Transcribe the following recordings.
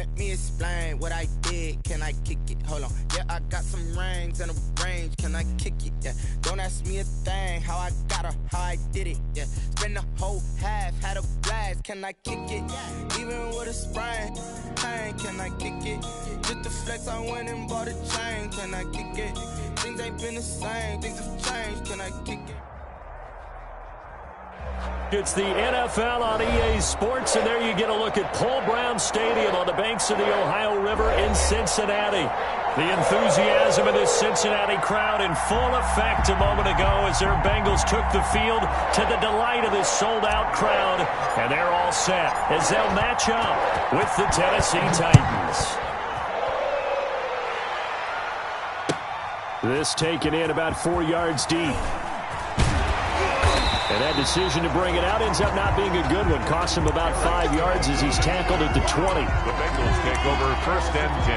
Let me explain what I did. Can I kick it? Hold on. Yeah, I got some rings and a range. Can I kick it? Yeah. Don't ask me a thing. How I got her, how I did it. Yeah. Spend the whole half, had a blast. Can I kick it? Even with a sprain, pain. Can I kick it? Just the flex, I went and bought a chain. Can I kick it? Things ain't been the same. Things have changed. Can I kick it? It's the NFL on EA Sports, and there you get a look at Paul Brown Stadium on the banks of the Ohio River in Cincinnati. The enthusiasm of this Cincinnati crowd in full effect a moment ago as their Bengals took the field to the delight of this sold-out crowd. And they're all set as they'll match up with the Tennessee Titans. This taken in about 4 yards deep. And that decision to bring it out ends up not being a good one. Costs him about 5 yards as he's tackled at the 20. The Bengals take over 1st and 10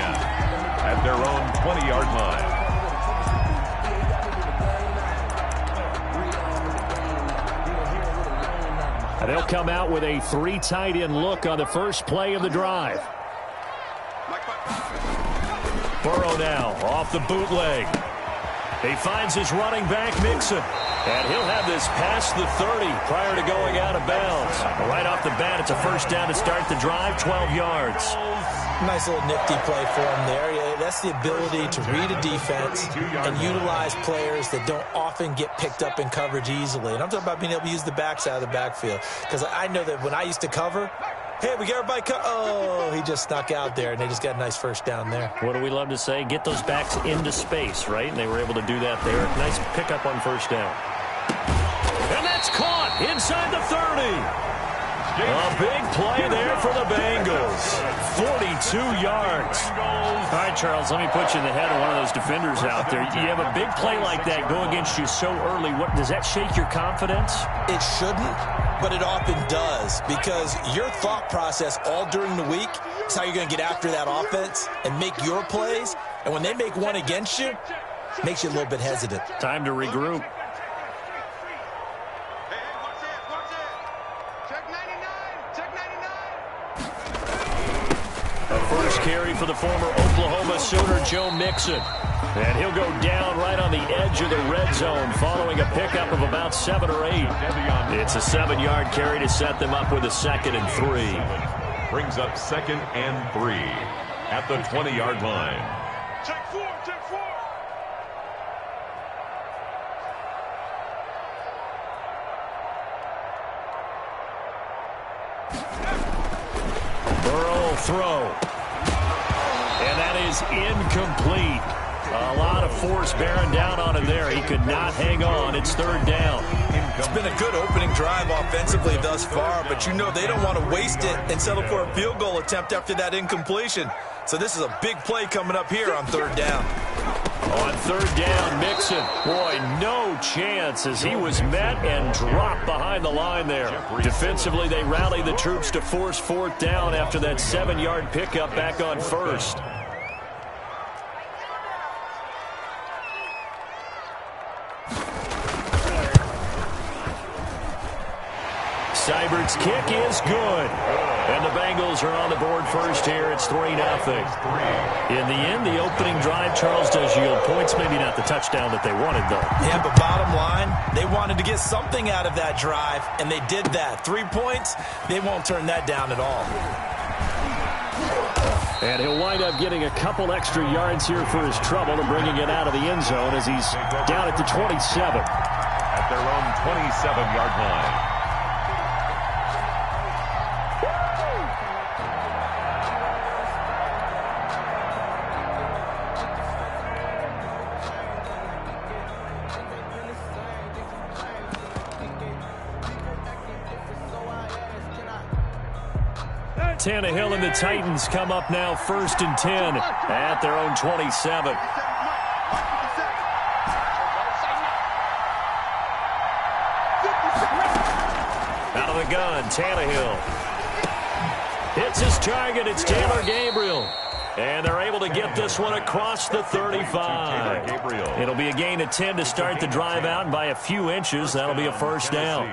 at their own 20-yard line. And they'll come out with a 3 tight end look on the first play of the drive. Burrow now off the bootleg. He finds his running back, Mixon. And he'll have this past the 30 prior to going out of bounds. Right off the bat, it's a first down to start the drive, 12 yards. Nice little nifty play for him there. Yeah, that's the ability to read a defense and utilize players that don't often get picked up in coverage easily. And I'm talking about being able to use the backs out of the backfield. Because I know that when I used to cover, hey, we got everybody oh, he just snuck out there, and they just got a nice first down there. What do we love to say? Get those backs into space, right? And they were able to do that there. Nice pickup on first down. And that's caught inside the 30. A big play there for the Bengals. 42 yards. All right, Charles, let me put you in the head of one of those defenders out there. You have a big play like that go against you so early. What does that shake your confidence? It shouldn't, but it often does, because your thought process all during the week is how you're going to get after that offense and make your plays. And when they make one against you, it makes you a little bit hesitant. Time to regroup. First carry for the former Oklahoma Sooner, Joe Mixon. And he'll go down right on the edge of the red zone following a pickup of about 7 or 8. It's a 7-yard carry to set them up with a 2nd and 3. Brings up 2nd and 3 at the 20-yard line. Check 4, check 4. Burrow throw. And that is incomplete. A lot of force bearing down on him there. He could not hang on. It's 3rd down. It's been a good opening drive offensively thus far, but you know they don't want to waste it and settle for a field goal attempt after that incompletion. So this is a big play coming up here on 3rd down. On 3rd down, Mixon. Boy, no chance as he was met and dropped behind the line there. Defensively, they rallied the troops to force 4th down after that 7-yard pickup back on 1st. Seibert's kick is good. And the Bengals are on the board first here. It's 3-0. In the end, the opening drive, Charles, does yield points. Maybe not the touchdown that they wanted, though. Yeah, but bottom line, they wanted to get something out of that drive, and they did that. 3 points, they won't turn that down at all. And he'll wind up getting a couple extra yards here for his trouble and bringing it out of the end zone as he's down at the 27. At their own 27-yard line. Tannehill and the Titans come up now 1st and 10 at their own 27. Out of the gun, Tannehill. Hits his target. It's Taylor Gabriel. And they're able to get this one across the 35. It'll be a gain of 10 to start the drive out, and by a few inches, that'll be a first down.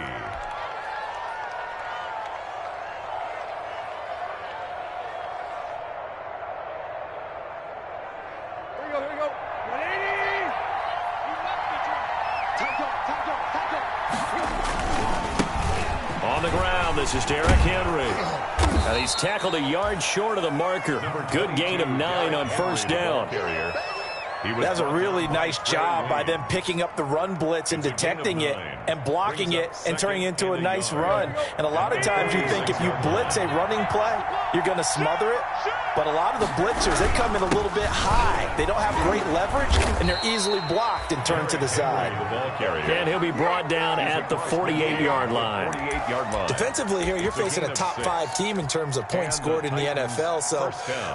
This is Derrick Henry. And he's tackled a yard short of the marker. Good gain of 9 on first down. That's a really nice job by them picking up the run blitz and detecting it and blocking it and turning it into a nice run. And a lot of times you think if you blitz a running play, you're going to smother it. But a lot of the blitzers, they come in a little bit high. They don't have great leverage, and they're easily blocked and turned to the side. And he'll be brought down at the 48-yard line. Defensively here, you're facing a top-5 team in terms of points scored in the NFL. So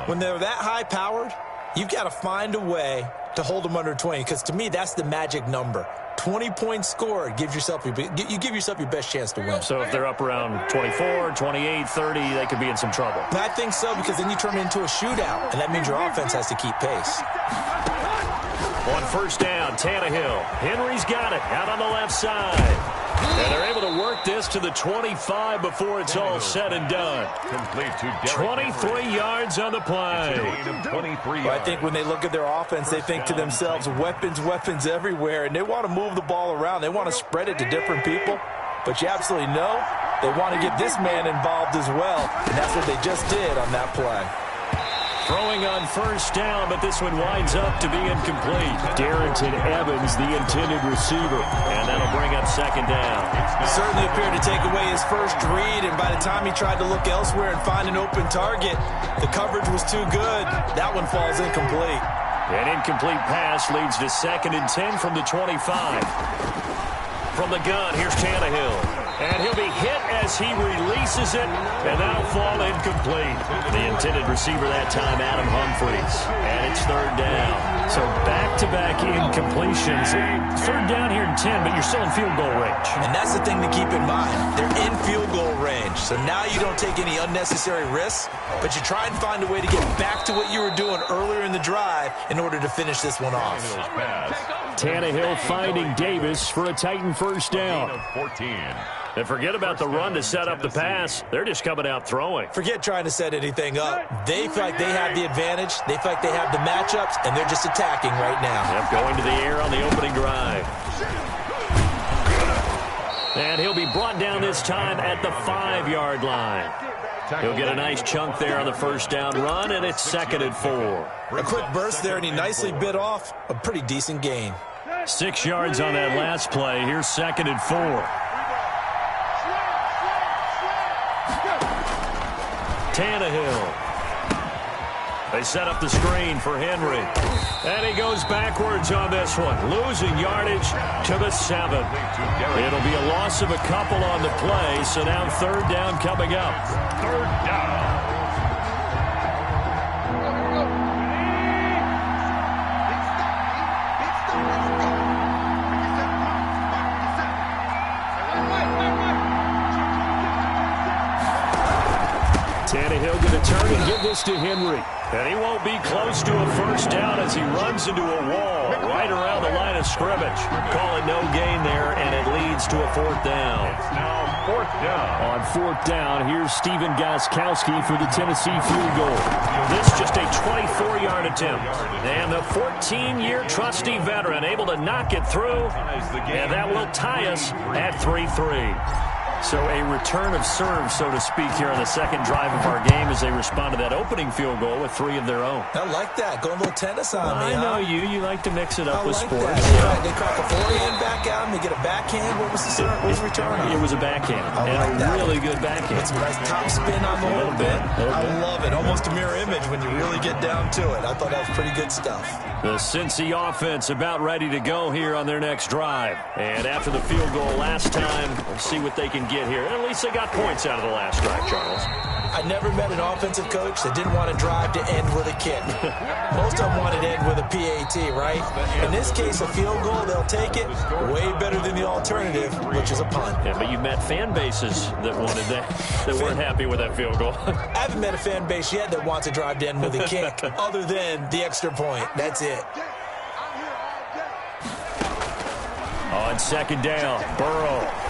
when they're that high-powered, you've got to find a way to hold them under 20, because to me, that's the magic number. 20 points scored, you give yourself your best chance to win. So if they're up around 24, 28, 30, they could be in some trouble. I think so, because then you turn it into a shootout, and that means your offense has to keep pace. On first down, Tannehill. Henry's got it out on the left side. And they're able to work this to the 25 before it's all said and done. 23 yards on the play. Well, I think when they look at their offense, they think to themselves, weapons, weapons everywhere, and they want to move the ball around. They want to spread it to different people. But you absolutely know they want to get this man involved as well, and that's what they just did on that play. Throwing on first down, but this one winds up to be incomplete. Darrington Evans, the intended receiver, and that'll bring up second down. Certainly appeared to take away his first read, and by the time he tried to look elsewhere and find an open target, the coverage was too good. That one falls incomplete. An incomplete pass leads to 2nd and 10 from the 25. From the gun, here's Tannehill. And he'll be hit as he releases it, and that'll fall incomplete. The intended receiver that time, Adam Humphries. And it's 3rd down. So back-to-back incompletions. 3rd down here in 10, but you're still in field goal range. And that's the thing to keep in mind. They're in field goal range. So now you don't take any unnecessary risks, but you try and find a way to get back to what you were doing earlier in the drive in order to finish this one off. Tannehill finding Davis for a Titan first down. 14. And forget about the run to set up the pass. They're just coming out throwing. Forget trying to set anything up. They feel like they have the advantage. They feel like they have the matchups, and they're just attacking right now. Yep, going to the air on the opening drive. And he'll be brought down this time at the 5-yard line. He'll get a nice chunk there on the first down run, and it's 2nd and 4. A quick burst there, and he nicely bit off a pretty decent gain. 6 yards on that last play. Here's 2nd and 4. Tannehill. They set up the screen for Henry. And he goes backwards on this one. Losing yardage to the 7. It'll be a loss of a couple on the play, so now 3rd down coming up. 3rd down. Tannehill going to turn and give this to Henry. And he won't be close to a first down as he runs into a wall right around the line of scrimmage. Call it no gain there, and it leads to a 4th down. It's now 4th down. On 4th down, here's Steven Gostkowski for the Tennessee field goal. This just a 24-yard attempt. And the 14-year trusty veteran able to knock it through, and that will tie us at 3-3. So a return of serve, so to speak, here on the second drive of our game as they respond to that opening field goal with 3 of their own. I like that. Going a little tennis on me, I know you. You like to mix it up with like sports. That. They crack a forehand back out and they get a backhand. What was the return on? It was a backhand. And a really good backhand. It's a nice top spin on the whole bit. I love it. Almost a mirror image when you really get down to it. I thought that was pretty good stuff. The Cincy offense about ready to go here on their next drive. And after the field goal last time, we'll see what they can get here. And at least they got points out of the last drive, Charles. I never met an offensive coach that didn't want to drive to end with a kick. Most of them wanted to end with a PAT, right? In this case, a field goal, they'll take it. Way better than the alternative, which is a punt. Yeah, but you've met fan bases that wanted that, that weren't happy with that field goal. I haven't met a fan base yet that wants to drive to end with a kick, other than the extra point. That's it. On 2nd down, Burrow.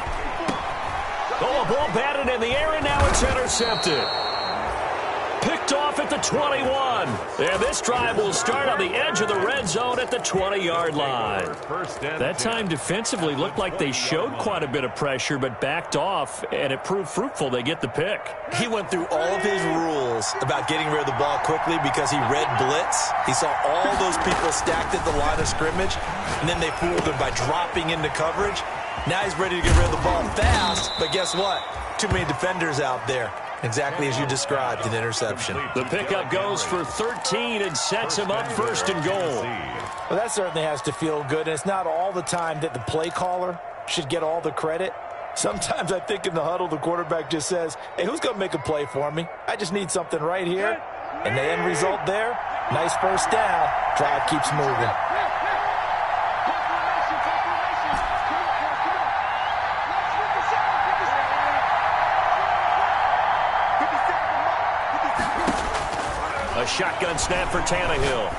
Oh, a ball batted in the air, and now it's intercepted. Picked off at the 21. And this drive will start on the edge of the red zone at the 20-yard line. That time defensively looked like they showed quite a bit of pressure but backed off, and it proved fruitful. They get the pick. He went through all of his rules about getting rid of the ball quickly because he read blitz. He saw all those people stacked at the line of scrimmage, and then they fooled him by dropping into coverage. Now he's ready to get rid of the ball fast, but guess what? Too many defenders out there. Exactly as you described, an interception. The pickup goes for 13 and sets him up first and goal. Well, that certainly has to feel good, and it's not all the time that the play caller should get all the credit. Sometimes I think in the huddle, the quarterback just says, hey, who's going to make a play for me? I just need something right here. And the end result there, nice first down. Drive keeps moving. A shotgun snap for Tannehill.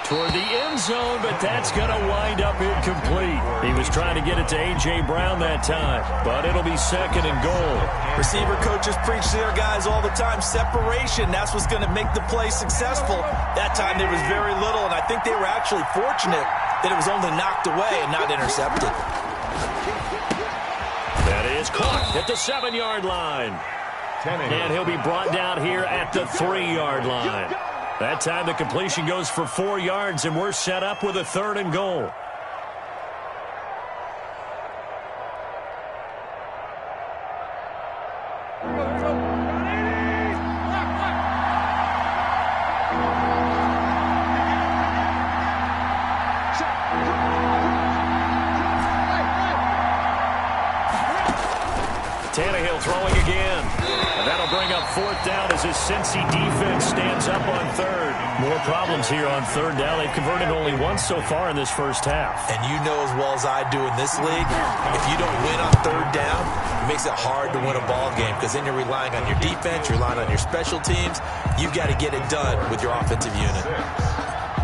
Toward the end zone, but that's going to wind up incomplete. He was trying to get it to A.J. Brown that time, but it'll be second and goal. Receiver coaches preach to their guys all the time. Separation, that's what's going to make the play successful. That time there was very little, and I think they were actually fortunate that it was only knocked away and not intercepted. That is caught at the 7-yard line. And he'll be brought down here at the 3-yard line. That time the completion goes for 4 yards, and we're set up with a third and goal. Tannehill throwing again. And that'll bring up fourth down as his Cincy defense stands up on third. More problems here on third down. They've converted only once so far in this first half. And you know as well as I do in this league, if you don't win on third down, it makes it hard to win a ball game because then you're relying on your defense, you're relying on your special teams. You've got to get it done with your offensive unit.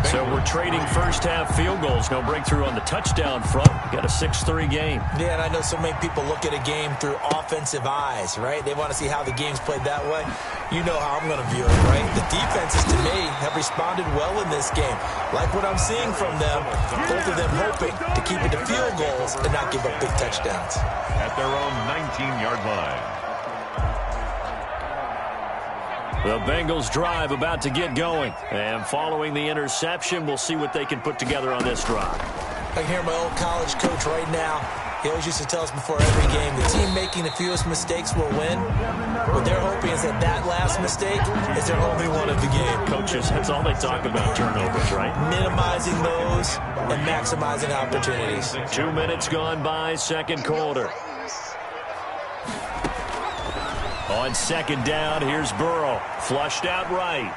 So we're trading first-half field goals. No breakthrough on the touchdown front. Got a 6-3 game. Yeah, and I know so many people look at a game through offensive eyes, right? They want to see how the game's played that way. You know how I'm going to view it, right? The defenses, to me, have responded well in this game. Like what I'm seeing from them, both of them hoping to keep it to field goals and not give up big touchdowns. At their own 19-yard line. The Bengals drive about to get going. And following the interception, we'll see what they can put together on this drive. I can hear my old college coach right now. He always used to tell us before every game, the team making the fewest mistakes will win. What they're hoping is that that last mistake is their only one of the game. Coaches, that's all they talk about, turnovers, right? Minimizing those and maximizing opportunities. 2 minutes gone by, second quarter. On second down, here's Burrow. Flushed out right.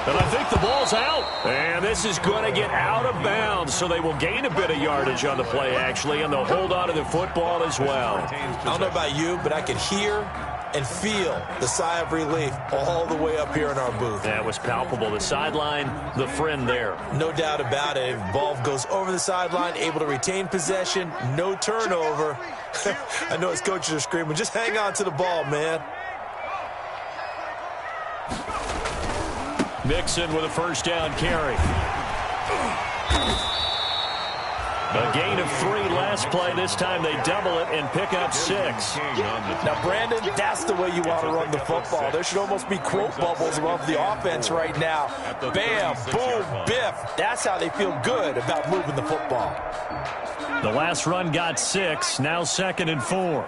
And I think the ball's out. And this is going to get out of bounds, so they will gain a bit of yardage on the play, actually, and they'll hold on to the football as well. I don't know about you, but I could hear and feel the sigh of relief all the way up here in our booth. That was palpable. The sideline, the friend there. No doubt about it. Ball goes over the sideline, able to retain possession, no turnover. I know his coaches are screaming, just hang on to the ball, man. Mixon with a first down carry. A gain of 3 last play. This time they double it and pick up 6. Now, Brandon, that's the way you want to run the football. There should almost be quote bubbles above the offense right now. Bam, boom, biff. That's how they feel good about moving the football. The last run got 6. Now second and 4.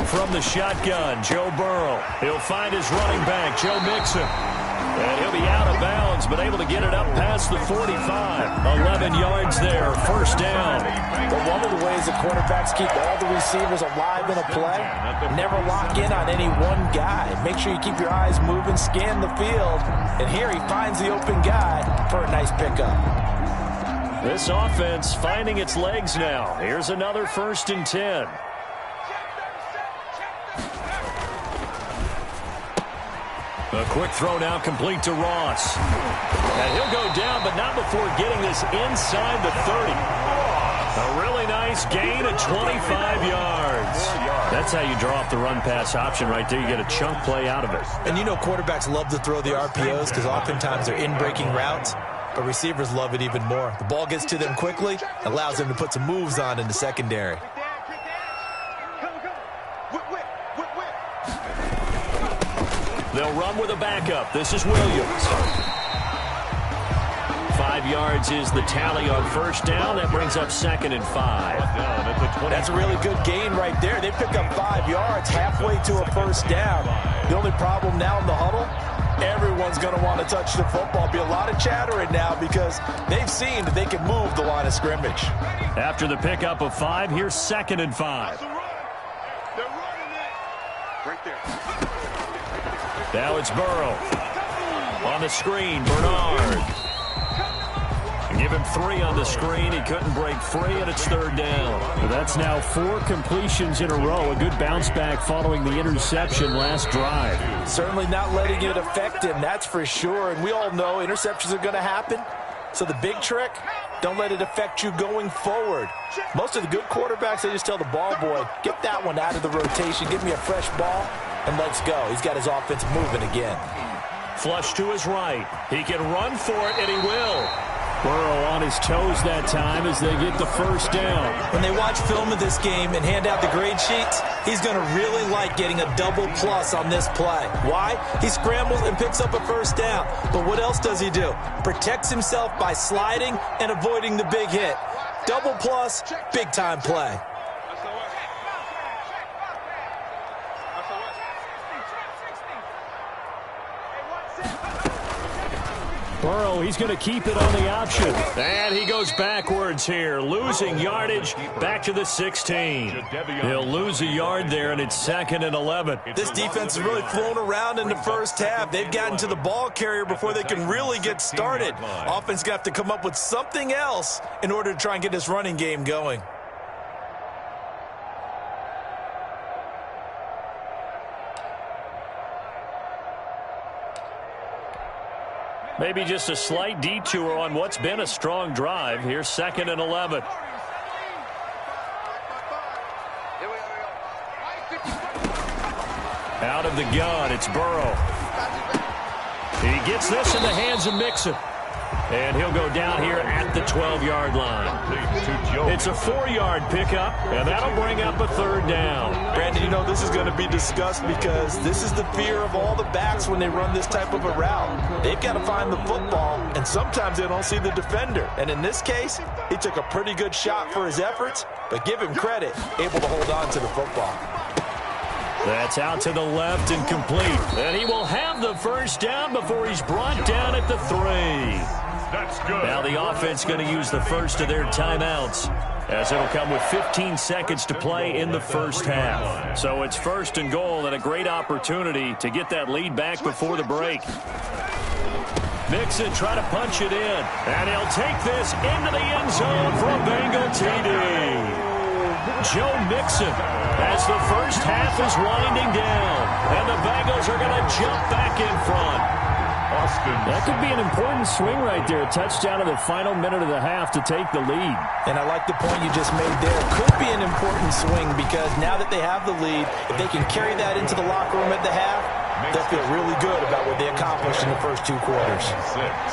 From the shotgun, Joe Burrow. He'll find his running back, Joe Mixon. And he'll be out of bounds, but able to get it up past the 45. 11 yards there, first down. But one of the ways the quarterbacks keep all the receivers alive in a play, never lock in on any one guy. Make sure you keep your eyes moving, scan the field. And here he finds the open guy for a nice pickup. This offense finding its legs now. Here's another 1st and 10. A quick throw now complete to Ross. And he'll go down, but not before getting this inside the 30. A really nice gain of 25 yards. That's how you draw up the run-pass option right there. You get a chunk play out of it. And you know quarterbacks love to throw the RPOs because oftentimes they're in-breaking routes, but receivers love it even more. The ball gets to them quickly, allows them to put some moves on in the secondary. They'll run with a backup. This is Williams. 5 yards is the tally on first down. That brings up 2nd and 5. That's a really good gain right there. They pick up 5 yards halfway to a first down. The only problem now in the huddle, everyone's going to want to touch the football. Be a lot of chattering now because they've seen that they can move the line of scrimmage. After the pickup of 5, here's 2nd and 5. They're running it. Right there. Now it's Burrow. On the screen, Bernard. Give him 3 on the screen. He couldn't break free, and it's 3rd down. That's now 4 completions in a row. A good bounce back following the interception last drive. Certainly not letting it affect him, that's for sure. And we all know interceptions are going to happen. So the big trick, don't let it affect you going forward. Most of the good quarterbacks, they just tell the ball boy, get that one out of the rotation, give me a fresh ball, and let's go. He's got his offense moving again. Flush to his right. He can run for it, and he will. Burrow on his toes that time as they get the first down. When they watch film of this game and hand out the grade sheets, he's going to really like getting a double plus on this play. Why? He scrambles and picks up a first down. But what else does he do? Protects himself by sliding and avoiding the big hit. Double plus, big time play. Burrow, he's going to keep it on the option. And he goes backwards here, losing yardage back to the 16. He'll lose a yard there, and it's 2nd and 11. This defense has really flown around in the first half. They've gotten to the ball carrier before they can really get started. Offense got to come up with something else in order to try and get this running game going. Maybe just a slight detour on what's been a strong drive. Here's 2nd and 11. Out of the gun, it's Burrow. He gets this in the hands of Mixon. And he'll go down here at the 12-yard line. It's a 4-yard pickup, and that'll bring up a 3rd down. Brandon, you know this is going to be discussed because this is the fear of all the backs when they run this type of a route. They've got to find the football, and sometimes they don't see the defender. And in this case, he took a pretty good shot for his efforts, but give him credit, able to hold on to the football. That's out to the left and complete. And he will have the first down before he's brought down at the 3. That's good. Now the offense going to use the first of their timeouts, as it'll come with 15 seconds to play in the first half. So it's 1st and goal, and a great opportunity to get that lead back before the break. Mixon try to punch it in, and he'll take this into the end zone for a Bengal TD. Joe Mixon, as the first half is winding down, and the Bengals are going to jump back in front. That could be an important swing right there. A touchdown in the final minute of the half to take the lead. And I like the point you just made there. Could be an important swing because now that they have the lead, if they can carry that into the locker room at the half, they'll feel really good about what they accomplished in the first 2 quarters.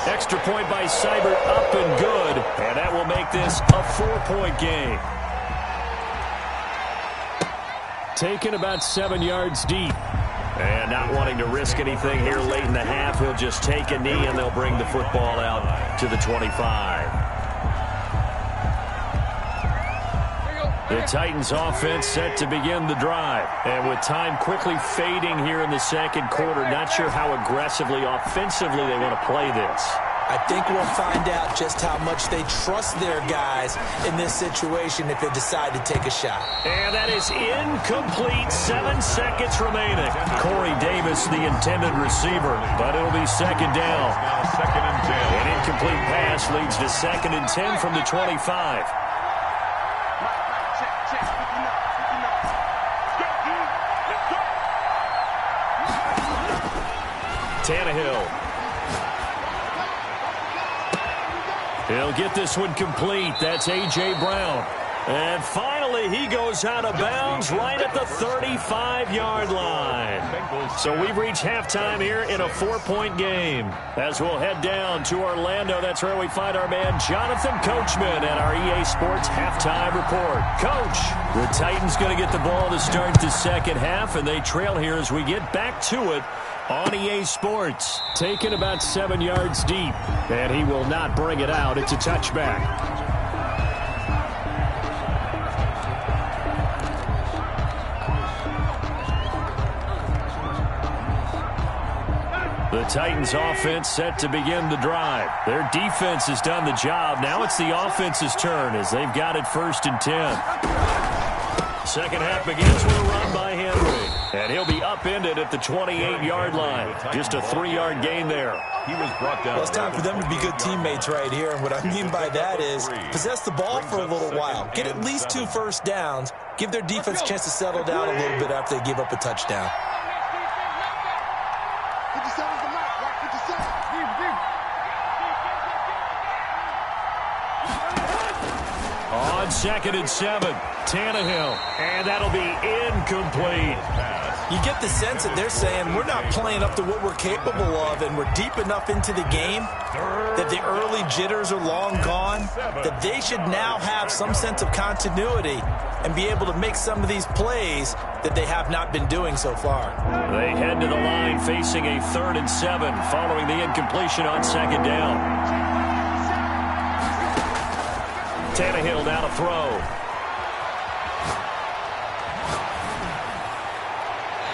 Extra point by Seibert, up and good. And that will make this a 4-point game. Taken about 7 yards deep. And not wanting to risk anything here late in the half, he'll just take a knee, and they'll bring the football out to the 25. The Titans offense set to begin the drive. And with time quickly fading here in the second quarter, not sure how aggressively, offensively they want to play this. I think we'll find out just how much they trust their guys in this situation if they decide to take a shot. And that is incomplete. 7 seconds remaining. Corey Davis, the intended receiver, but it'll be 2nd down. Now 2nd and 10. An incomplete pass leads to 2nd and 10 from the 25. Tannehill. He'll get this one complete. That's A.J. Brown. And finally, he goes out of bounds right at the 35-yard line. So we've reached halftime here in a 4-point game. As we'll head down to Orlando, that's where we find our man Jonathan Coachman at our EA Sports halftime report. Coach, the Titans going to get the ball to start the second half, and they trail here as we get back to it on EA Sports. Taken about 7 yards deep, and he will not bring it out. It's a touchback. The Titans offense set to begin the drive. Their defense has done the job. Now it's the offense's turn as they've got it 1st and 10. Second half begins with a run by Henry. And he'll be upended at the 28-yard line. Just a 3-yard gain there. He was brought down. Well, it's time for them to be good teammates right here. And what I mean by that is possess the ball for a little while. Get at least 2 first downs. Give their defense a chance to settle down a little bit after they give up a touchdown. On 2nd and 7, Tannehill, and that'll be incomplete. You get the sense that they're saying we're not playing up to what we're capable of, and we're deep enough into the game that the early jitters are long gone, that they should now have some sense of continuity and be able to make some of these plays that they have not been doing so far. They head to the line facing a 3rd and 7 following the incompletion on 2nd down. Tannehill now to throw.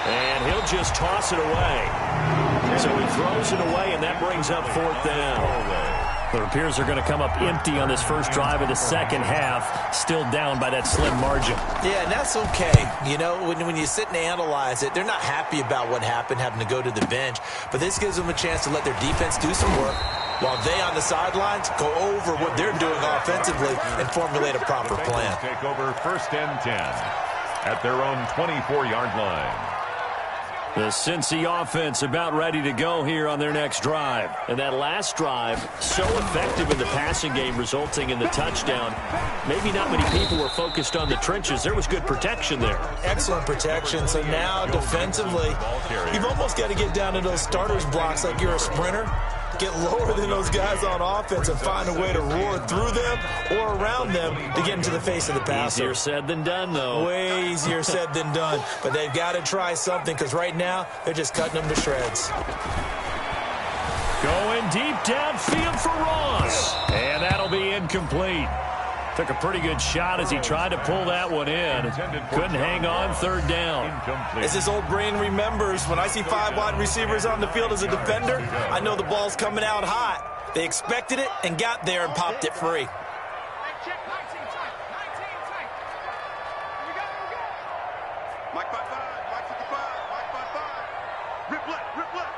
And he'll just toss it away. So he throws it away, and that brings up 4th down. It appears they're going to come up empty on this first drive of the second half, still down by that slim margin. Yeah, and that's okay. You know, when you sit and analyze it, they're not happy about what happened, having to go to the bench. But this gives them a chance to let their defense do some work while they on the sidelines go over what they're doing offensively and formulate a proper plan. Take over 1st and 10 at their own 24-yard line. The Cincy offense about ready to go here on their next drive. And that last drive, so effective in the passing game, resulting in the touchdown. Maybe not many people were focused on the trenches. There was good protection there. Excellent protection. So now defensively, you've almost got to get down to those starters blocks like you're a sprinter. Get lower than those guys on offense and find a way to roar through them or around them to get into the face of the passer. Easier said than done, though. Way easier said than done. But they've got to try something because right now they're just cutting them to shreds. Going deep downfield for Ross. And that'll be incomplete. Took a pretty good shot as he tried to pull that one in. Couldn't hang on 3rd down. As his old brain remembers, when I see 5 wide receivers on the field as a defender, I know the ball's coming out hot. They expected it and got there and popped it free. Mike 55, Mike 55, Mike 55. Rip left, rip left.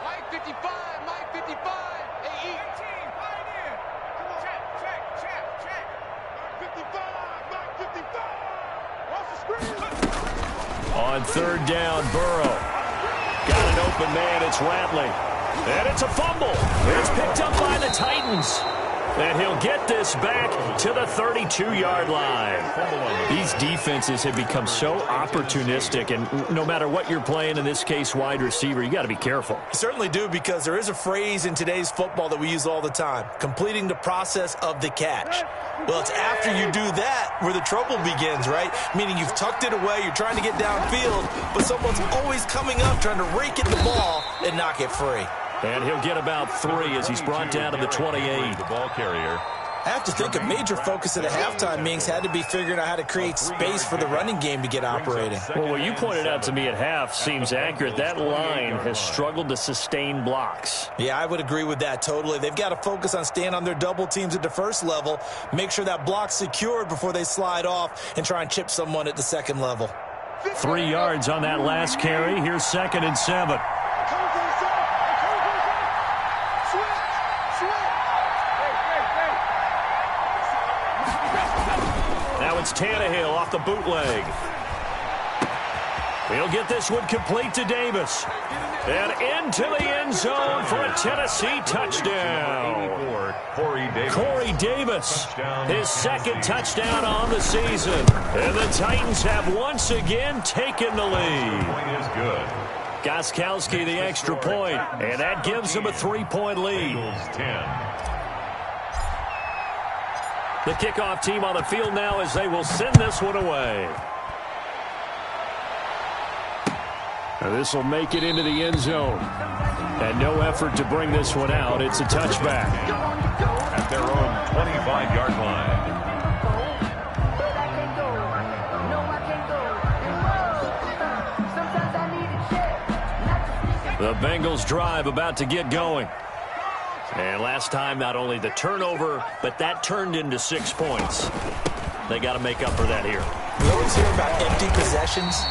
Mike 55, Mike 55. AE. 18, pioneer. Come on. Check. Mike 55, Mike 55. Cross the screen. On 3rd down, Burrow. Got an open man, it's Ratley. And it's a fumble. It's picked up by the Titans. And he'll get this back to the 32-yard line. These defenses have become so opportunistic, and no matter what you're playing, in this case wide receiver, you got to be careful. You certainly do, because there is a phrase in today's football that we use all the time, completing the process of the catch. Well, it's after you do that where the trouble begins, right? Meaning you've tucked it away, you're trying to get downfield, but someone's always coming up trying to rake at the ball and knock it free. And he'll get about 3 as he's brought down to the 28. The ball carrier. I have to think a major focus of the halftime meetings had to be figuring out how to create space for the running game to get operating. Well, what you pointed out to me at half seems accurate. That line has struggled to sustain blocks. Yeah, I would agree with that totally. They've got to focus on staying on their double teams at the first level, make sure that block's secured before they slide off and try and chip someone at the second level. 3 yards on that last carry. Here's 2nd and 7. Now it's Tannehill off the bootleg. He'll get this one complete to Davis. And into the end zone for a Tennessee touchdown. Corey Davis, his second touchdown on the season. And the Titans have once again taken the lead. Gostkowski the extra point, and that gives them a 3-point lead. The kickoff team on the field now as they will send this one away. Now this will make it into the end zone. And no effort to bring this one out. It's a touchback. At their own 25-yard line. The Bengals drive about to get going. And last time, not only the turnover, but that turned into 6 points. They got to make up for that here. We always hear about empty possessions,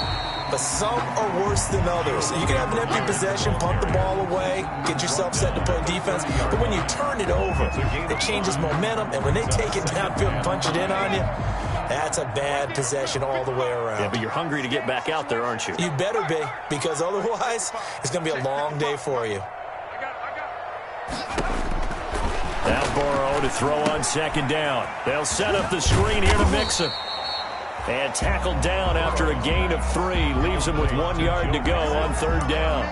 but some are worse than others. You can have an empty possession, punt the ball away, get yourself set to play defense, but when you turn it over, it changes momentum, and when they take it downfield and punch it in on you, that's a bad possession all the way around. Yeah, but you're hungry to get back out there, aren't you? You better be, because otherwise, it's going to be a long day for you. Now Burrow to throw on second down. They'll set up the screen here to Mixon. And tackled down after a gain of 3. Leaves him with 1 yard to go on third down.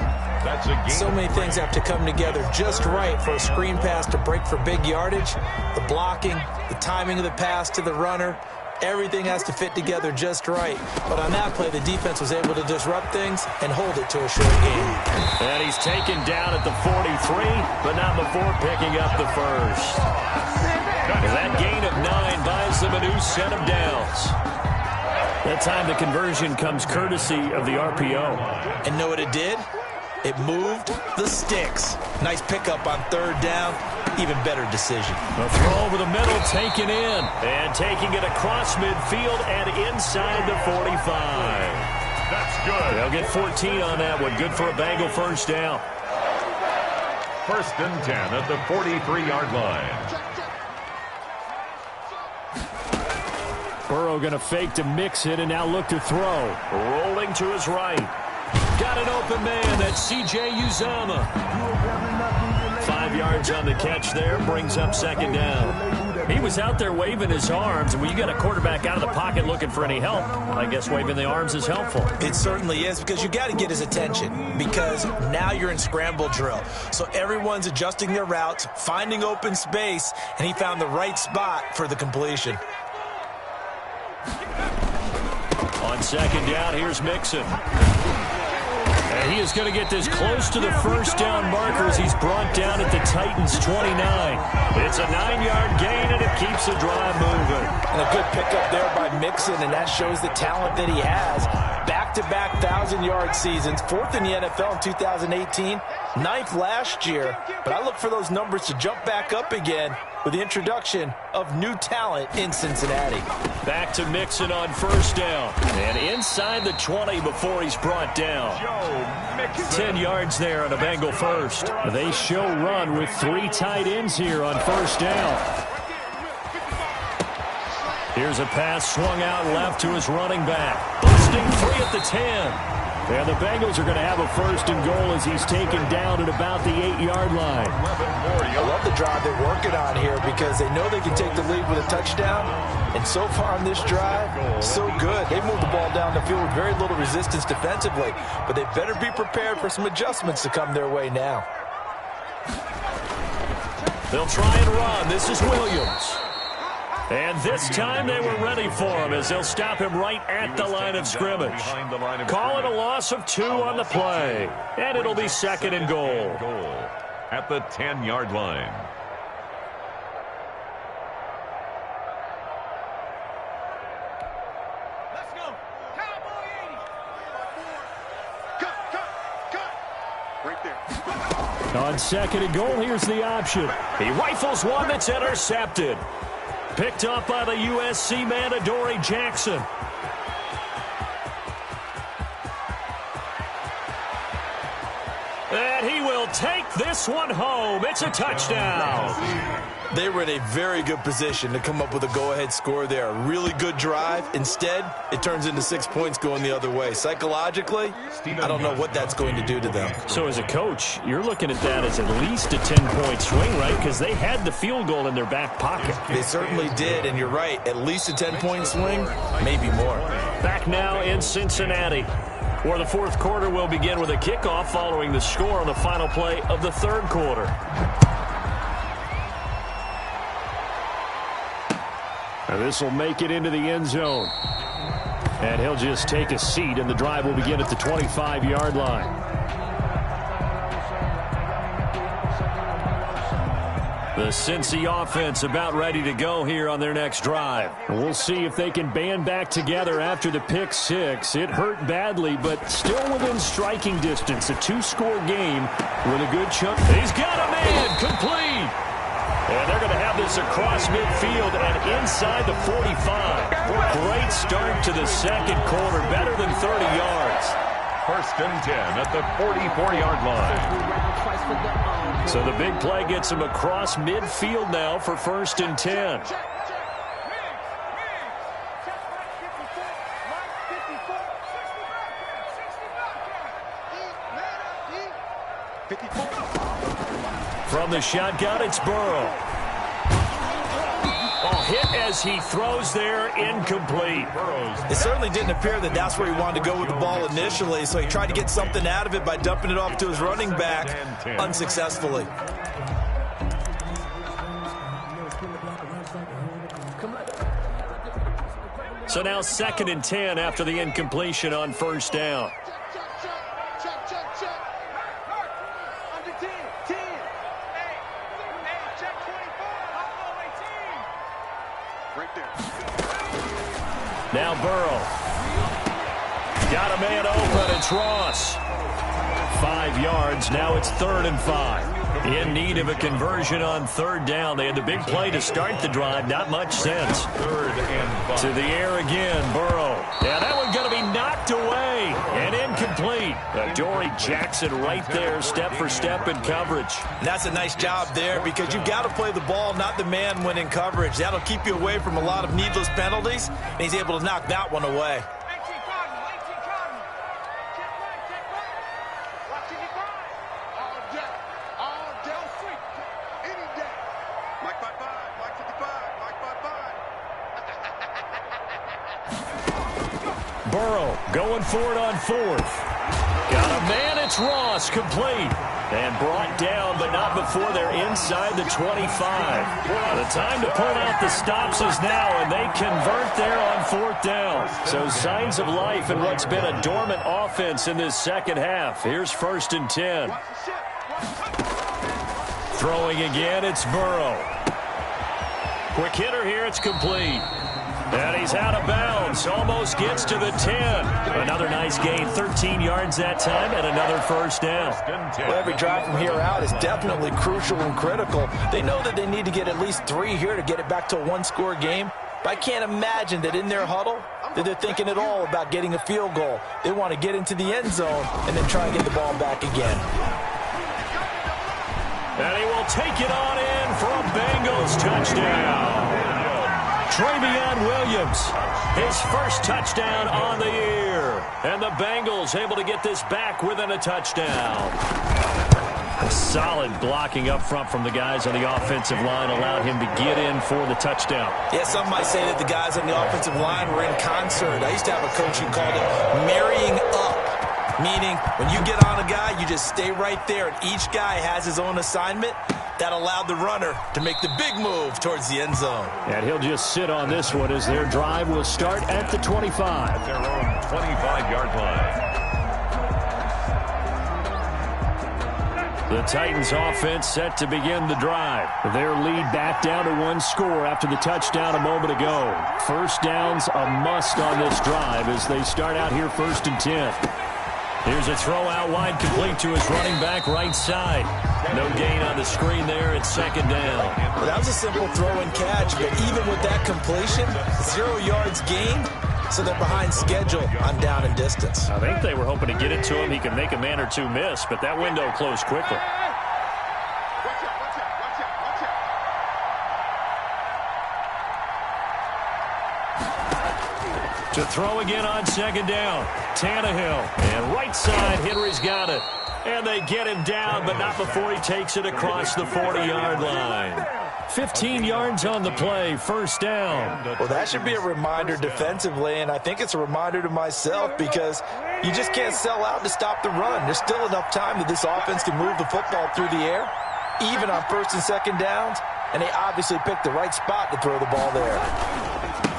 That's a so many things have to come together just right for a screen pass to break for big yardage. The blocking, the timing of the pass to the runner, everything has to fit together just right. But on that play, the defense was able to disrupt things and hold it to a short game. And he's taken down at the 43, but not before picking up the first. That gain of 9 buys them a new set of downs. That time the conversion comes courtesy of the RPO. And know what it did? It moved the sticks. Nice pickup on third down. Even better decision. A throw over the middle, taken in. And taking it across midfield and inside the 45. That's good. They'll get 14 on that one. Good for a Bengal first down. 1st and 10 at the 43-yard line. Burrow going to fake to mix it and now look to throw. Rolling to his right. Got an open man. That's C.J. Uzama. 5 yards on the catch there. Brings up second down. He was out there waving his arms. And when you got a quarterback out of the pocket looking for any help, I guess waving the arms is helpful. It certainly is, because you got to get his attention, because now you're in scramble drill. So everyone's adjusting their routes, finding open space, and he found the right spot for the completion. On second down, here's Mixon. And he is going to get this close to the first down marker as he's brought down at the Titans' 29. It's a 9-yard gain, and it keeps the drive moving. And a good pickup there by Mixon, and that shows the talent that he has. Back-to-back 1,000-yard seasons, 4th in the NFL in 2018, 9th last year. But I look for those numbers to jump back up again with the introduction of new talent in Cincinnati. Back to Mixon on first down. And inside the 20 before he's brought down. 10 yards there on a Bengal first. They show run with 3 tight ends here on first down. Here's a pass swung out left to his running back. Busting 3 at the 10. And the Bengals are going to have a first and goal as he's taken down at about the 8-yard line. I love the drive they're working on here, because they know they can take the lead with a touchdown. And so far on this drive, so good. They moved the ball down the field with very little resistance defensively. But they better be prepared for some adjustments to come their way now. They'll try and run. This is Williams. And this time they were ready for him as they'll stop him right at the line of scrimmage. Call it a loss of 2 on the play. And it'll be second and goal. At the 10-yard line. Let's go. Cowboy 80. Cut. Right there. On second and goal, here's the option. He rifles one that's intercepted. Picked up by the USC man, Adoree Jackson. And he will take this one home. It's a touchdown. They were in a very good position to come up with a go-ahead score there. A really good drive. Instead, it turns into 6 points going the other way. Psychologically, I don't know what that's going to do to them. So as a coach, you're looking at that as at least a 10-point swing, right? Because they had the field goal in their back pocket. They certainly did, and you're right. At least a 10-point swing, maybe more. Back now in Cincinnati, where the fourth quarter will begin with a kickoff following the score on the final play of the third quarter. And this will make it into the end zone. And he'll just take a seat, and the drive will begin at the 25-yard line. The Cincy offense about ready to go here on their next drive. And we'll see if they can band back together after the pick six. It hurt badly, but still within striking distance. A two-score game with a good chunk. He's got a man complete. And they're going to have this across midfield and inside the 45. Great start to the second quarter, better than 30 yards. First and 10 at the 44-yard line. So the big play gets him across midfield now for first and 10. From the shotgun, it's Burrow. Hit as he throws there, incomplete. It certainly didn't appear that that's where he wanted to go with the ball initially, so he tried to get something out of it by dumping it off to his running back unsuccessfully. So now second and 10 after the incompletion on first down. Now Burrow. Got a man open. It's Ross. 5 yards. Now it's 3rd and 5. In need of a conversion on third down. They had the big play to start the drive. Not much sense. 3rd and 5. To the air again. Burrow. Yeah, that one's going to be knocked away. And incomplete. Dory Jackson right there, step for step in coverage. And that's a nice job there because you've got to play the ball, not the man when in coverage. That'll keep you away from a lot of needless penalties, and he's able to knock that one away. Burrow going for it on fourth. Got a man, it's Ross, complete. And brought down, but not before they're inside the 25. The time to pull out the stops is now, and they convert there on fourth down. So signs of life in what's been a dormant offense in this second half. Here's 1st and 10. Throwing again, it's Burrow. Quick hitter here, it's complete. And he's out of bounds, almost gets to the 10. Another nice gain, 13 yards that time, and another first down. Well, every drive from here out is definitely crucial and critical. They know that they need to get at least 3 here to get it back to a one-score game. But I can't imagine that in their huddle that they're thinking at all about getting a field goal. They want to get into the end zone and then try and get the ball back again. And he will take it on in for a Bengals touchdown. Travion Williams, his first touchdown on the year. And the Bengals able to get this back within a touchdown. A solid blocking up front from the guys on the offensive line allowed him to get in for the touchdown. Yeah, some might say that the guys on the offensive line were in concert. I used to have a coach who called it marrying up. Meaning, when you get on a guy, you just stay right there, and each guy has his own assignment. That allowed the runner to make the big move towards the end zone. And he'll just sit on this one as their drive will start at the 25. At their own 25-yard line. The Titans offense set to begin the drive. Their lead back down to 1 score after the touchdown a moment ago. First down's a must on this drive as they start out here 1st and 10. Here's a throw out wide, complete to his running back right side. No gain on the screen there. It's 2nd down. Well, that was a simple throw and catch, but even with that completion, 0 yards gained, so they're behind schedule on down and distance. I think they were hoping to get it to him. He could make a man or two miss, but that window closed quickly. To throw again on second down. Tannehill. And right side, Henry's got it. And they get him down, but not before he takes it across the 40-yard line. 15 yards on the play, first down. Well, that should be a reminder defensively, and I think it's a reminder to myself because you just can't sell out to stop the run. There's still enough time that this offense can move the football through the air, even on first and second downs, and they obviously picked the right spot to throw the ball there.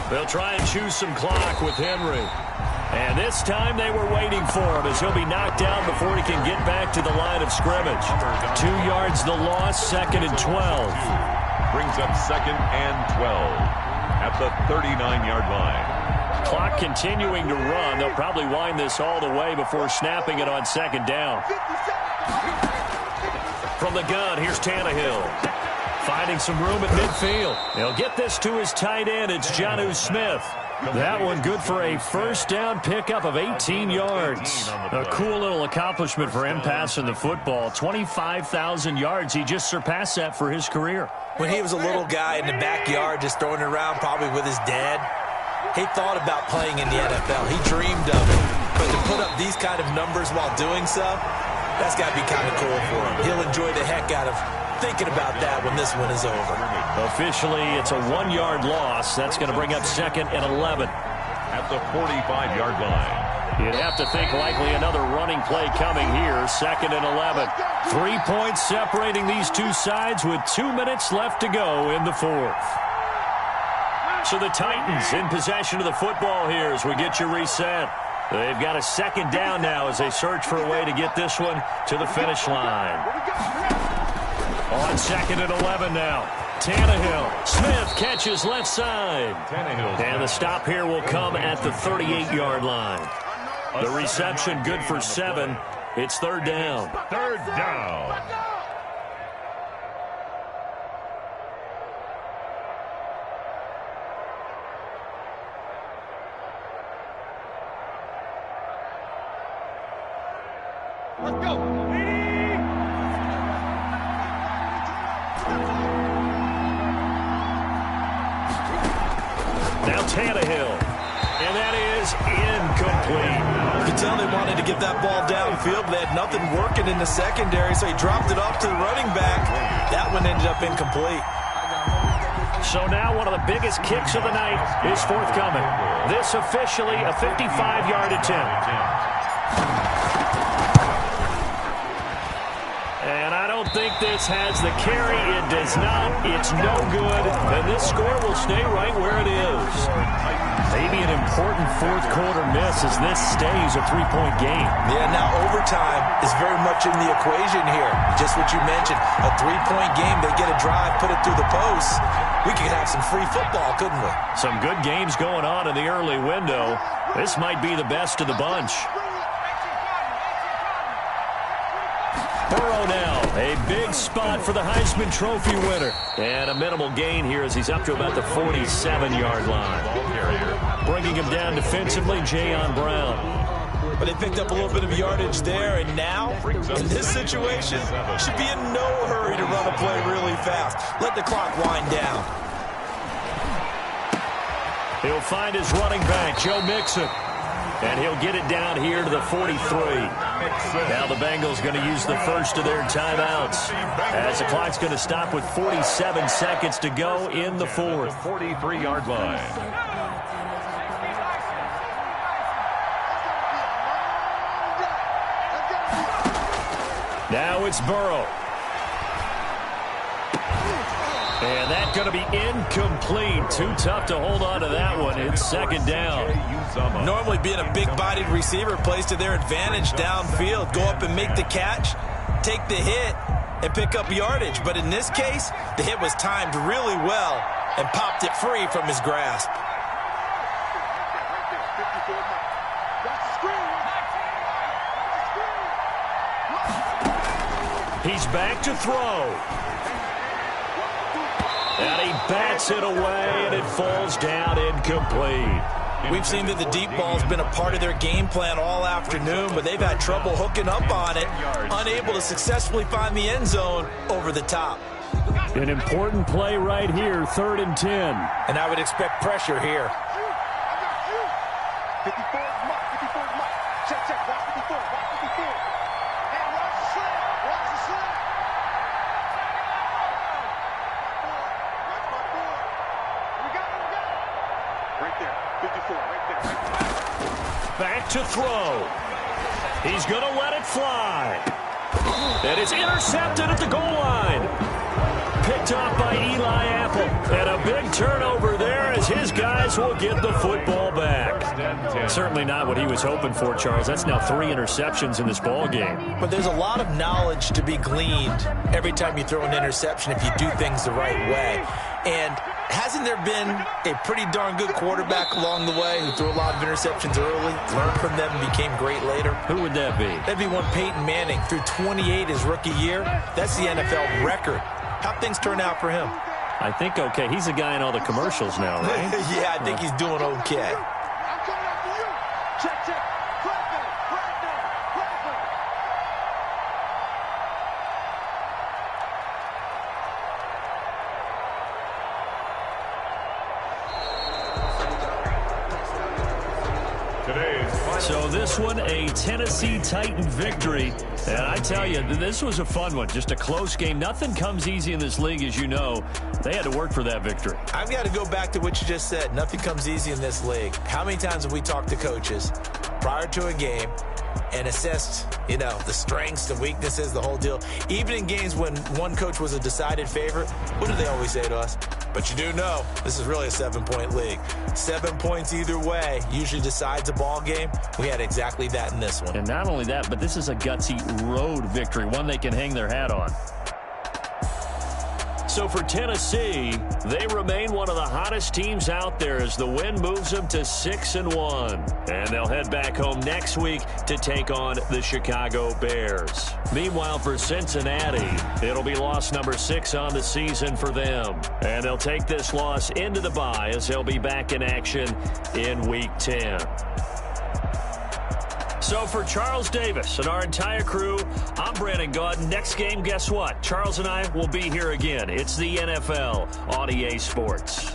They'll try and choose some clock with Henry. And this time they were waiting for him as he'll be knocked down before he can get back to the line of scrimmage. 2 yards the loss, second and 12. Brings up second and 12 at the 39-yard line. Clock continuing to run. They'll probably wind this all the way before snapping it on second down. From the gun, here's Tannehill. Finding some room at midfield. He'll get this to his tight end. It's Jonnu Smith. That one good for a first down pickup of 18 yards. A cool little accomplishment for him passing the football. 25,000 yards. He just surpassed that for his career. When he was a little guy in the backyard just throwing it around probably with his dad, he thought about playing in the NFL. He dreamed of it. But to put up these kind of numbers while doing so, that's got to be kind of cool for him. He'll enjoy the heck out of thinking about that when this one is over. Officially, it's a 1-yard loss. That's going to bring up second and 11. At the 45-yard line. You'd have to think likely another running play coming here. Second and 11. 3 points separating these two sides with 2 minutes left to go in the fourth. So the Titans in possession of the football here as we get you reset. They've got a second down now as they search for a way to get this one to the finish line. On second and 11 now. Tannehill. Smith catches left side. And the stop here will come at the 38-yard line. The reception good for 7. It's third down. Third down. Let's go. Now Tannehill. And that is incomplete. You can tell they wanted to get that ball downfield. They had nothing working in the secondary, so he dropped it off to the running back. That one ended up incomplete. So now one of the biggest kicks of the night is forthcoming. This officially a 55-yard attempt. And I don't think this has the carry. It does not. It's no good. And this score will stay right where it is. Maybe an important fourth-quarter miss as this stays a 3-point game. Yeah, now overtime is very much in the equation here. Just what you mentioned, a 3-point game. They get a drive, put it through the posts. We could have some free football, couldn't we? Some good games going on in the early window. This might be the best of the bunch. Burrow now, a big spot for the Heisman Trophy winner. And a minimal gain here as he's up to about the 47-yard line. Bringing him down defensively, Jayon Brown. But they picked up a little bit of yardage there, and now, in this situation, should be in no hurry to run a play really fast. Let the clock wind down. He'll find his running back, Joe Mixon. And he'll get it down here to the 43. Now the Bengals going to use the first of their timeouts as the clock's going to stop with 47 seconds to go in the fourth. 43-yard line. Now it's Burrow. And that's going to be incomplete. Too tough to hold on to that one. It's second down. Normally being a big-bodied receiver plays to their advantage downfield. Go up and make the catch, take the hit, and pick up yardage. But in this case, the hit was timed really well and popped it free from his grasp. He's back to throw. And he bats it away, and it falls down incomplete. We've seen that the deep ball's been a part of their game plan all afternoon, but they've had trouble hooking up on it, unable to successfully find the end zone over the top. An important play right here, 3rd and 10. And I would expect pressure here. Back to throw. He's going to let it fly. And it's intercepted at the goal line. Picked off by Eli Apple. And a big turnover there as his guys will get the football back. Certainly not what he was hoping for, Charles. That's now 3 interceptions in this ball game. But there's a lot of knowledge to be gleaned every time you throw an interception if you do things the right way. And hasn't there been a pretty darn good quarterback along the way who threw a lot of interceptions early, learned from them, and became great later? Who would that be? That'd be one Peyton Manning. Threw 28 his rookie year. That's the NFL record. How'd things turn out for him? I think okay. He's a guy in all the commercials now, right? Yeah, I think he's doing okay. I'm coming after you. Check, check. So this one, a Tennessee Titan victory. And I tell you, this was a fun one. Just a close game. Nothing comes easy in this league, as you know. They had to work for that victory. I've got to go back to what you just said. Nothing comes easy in this league. How many times have we talked to coaches prior to a game and assessed, the strengths, the weaknesses, the whole deal? Even in games when one coach was a decided favorite, what do they always say to us? But you do know, this is really a 7-point league. 7 points either way usually decides a ball game. We had exactly that in this one. And not only that, but this is a gutsy road victory, one they can hang their hat on. So for Tennessee, they remain one of the hottest teams out there as the win moves them to 6-1. And they'll head back home next week to take on the Chicago Bears. Meanwhile, for Cincinnati, it'll be loss number 6 on the season for them. And they'll take this loss into the bye as they'll be back in action in Week 10. So for Charles Davis and our entire crew, I'm Brandon Gaudin. Next game, guess what? Charles and I will be here again. It's the NFL on EA Sports.